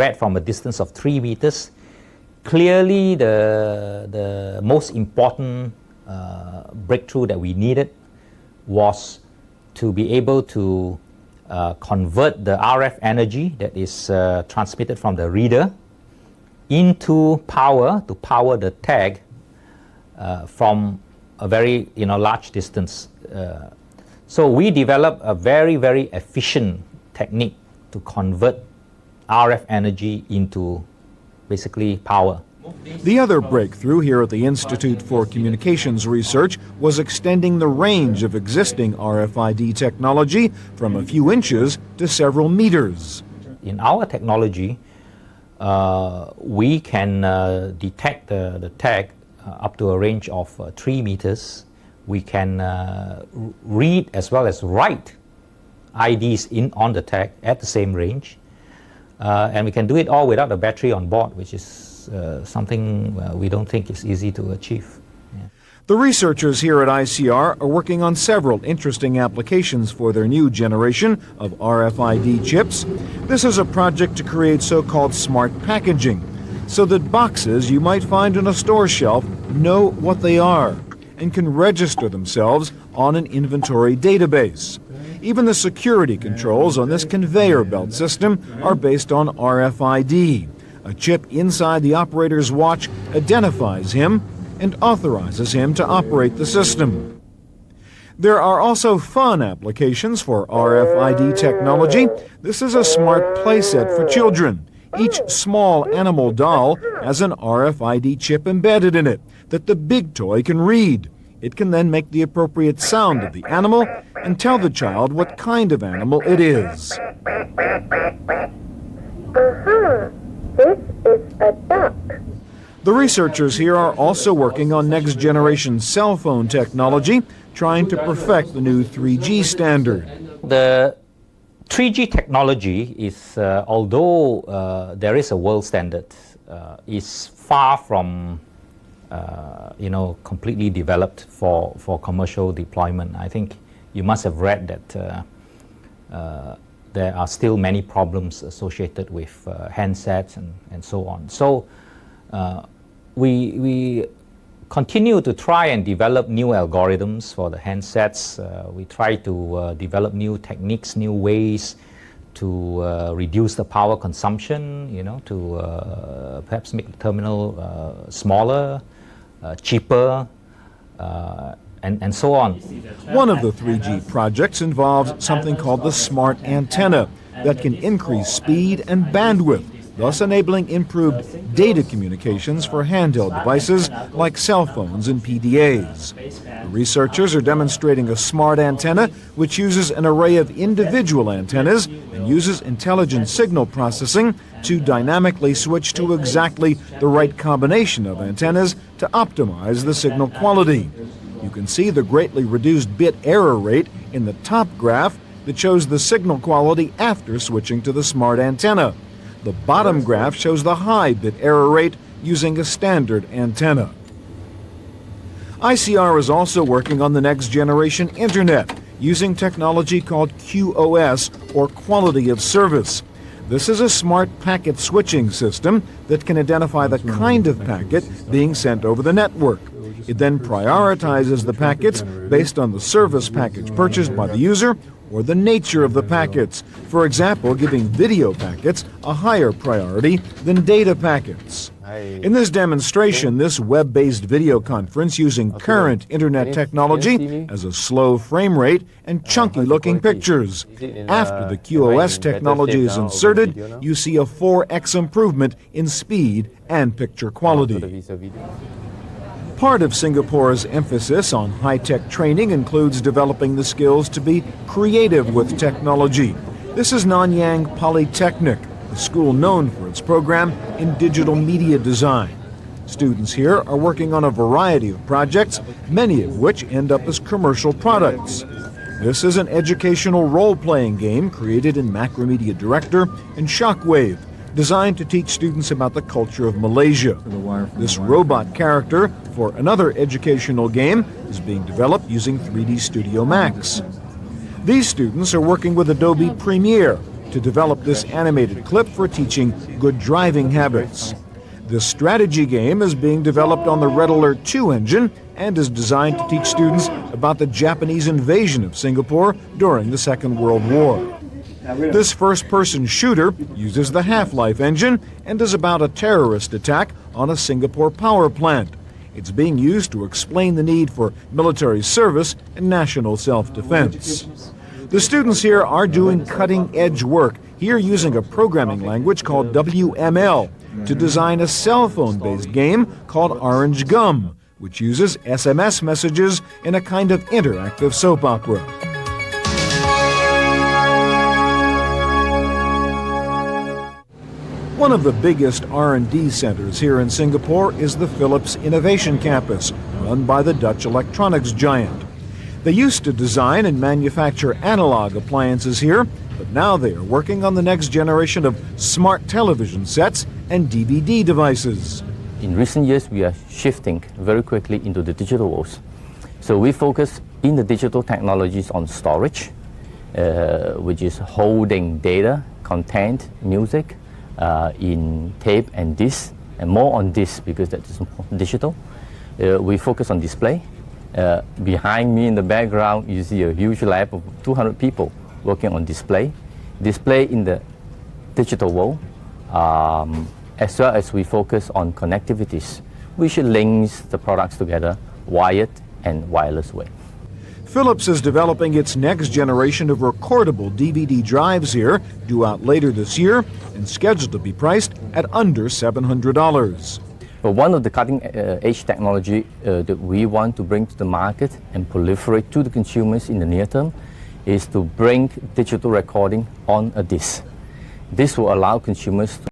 read from a distance of 3 meters. Clearly, the most important breakthrough that we needed was to be able to convert the RF energy that is transmitted from the reader into power to power the tag from a very large distance. So we developed a very, very efficient technique to convert RF energy into basically power. The other breakthrough here at the Institute for Communications Research was extending the range of existing RFID technology from a few inches to several meters. In our technology, we can detect the tag up to a range of 3 meters. We can read as well as write IDs on the tag at the same range. And we can do it all without a battery on board, which is something we don't think is easy to achieve. Yeah. The researchers here at ICR are working on several interesting applications for their new generation of RFID chips. This is a project to create so-called smart packaging, so that boxes you might find on a store shelf know what they are and can register themselves on an inventory database. Even the security controls on this conveyor belt system are based on RFID. A chip inside the operator's watch identifies him and authorizes him to operate the system. There are also fun applications for RFID technology. This is a smart playset for children. Each small animal doll has an RFID chip embedded in it that the big toy can read. It can then make the appropriate sound of the animal and tell the child what kind of animal it is. This is a duck. The researchers here are also working on next-generation cell phone technology, trying to perfect the new 3G standard. The 3G technology is, although there is a world standard, is far from completely developed for commercial deployment. I think you must have read that there are still many problems associated with handsets and so on. So we continue to try and develop new algorithms for the handsets. We try to develop new techniques, new ways to reduce the power consumption, to perhaps make the terminal smaller, cheaper, and so on. One of the 3G projects involves something called the smart antenna that can increase speed and bandwidth, thus enabling improved data communications for handheld devices like cell phones and PDAs. The researchers are demonstrating a smart antenna which uses an array of individual antennas and uses intelligent signal processing to dynamically switch to exactly the right combination of antennas to optimize the signal quality. You can see the greatly reduced bit error rate in the top graph that shows the signal quality after switching to the smart antenna. The bottom graph shows the high bit error rate using a standard antenna. ICR is also working on the next generation Internet using technology called QoS, or Quality of Service. This is a smart packet switching system that can identify the kind of packet being sent over the network. It then prioritizes the packets based on the service package purchased by the user or the nature of the packets, for example, giving video packets a higher priority than data packets. In this demonstration, this web-based video conference using current Internet technology has a slow frame rate and chunky-looking pictures. After the QoS technology is inserted, you see a 4x improvement in speed and picture quality. Part of Singapore's emphasis on high-tech training includes developing the skills to be creative with technology. This is Nanyang Polytechnic, a school known for its program in digital media design. Students here are working on a variety of projects, many of which end up as commercial products. This is an educational role-playing game created in Macromedia Director and Shockwave, designed to teach students about the culture of Malaysia. This robot character for another educational game is being developed using 3D Studio Max. These students are working with Adobe Premiere, to develop this animated clip for teaching good driving habits. This strategy game is being developed on the Red Alert 2 engine and is designed to teach students about the Japanese invasion of Singapore during the Second World War. This first-person shooter uses the Half-Life engine and is about a terrorist attack on a Singapore power plant. It's being used to explain the need for military service and national self-defense. The students here are doing cutting-edge work, here using a programming language called WML to design a cell phone-based game called Orange Gum, which uses SMS messages in a kind of interactive soap opera. One of the biggest R&D centers here in Singapore is the Philips Innovation Campus, run by the Dutch electronics giant. They used to design and manufacture analog appliances here, but now they are working on the next generation of smart television sets and DVD devices. In recent years, we are shifting very quickly into the digital world. So we focus in the digital technologies on storage, which is holding data, content, music, in tape and disc, and more on disc because that is digital. We focus on display. Behind me in the background, you see a huge lab of 200 people working on display. Display in the digital world, as well as we focus on connectivities, which links the products together, wired and wireless way. Philips is developing its next generation of recordable DVD drives here, due out later this year, and scheduled to be priced at under $700. But one of the cutting-edge technology that we want to bring to the market and proliferate to the consumers in the near term is to bring digital recording on a disc. This will allow consumers to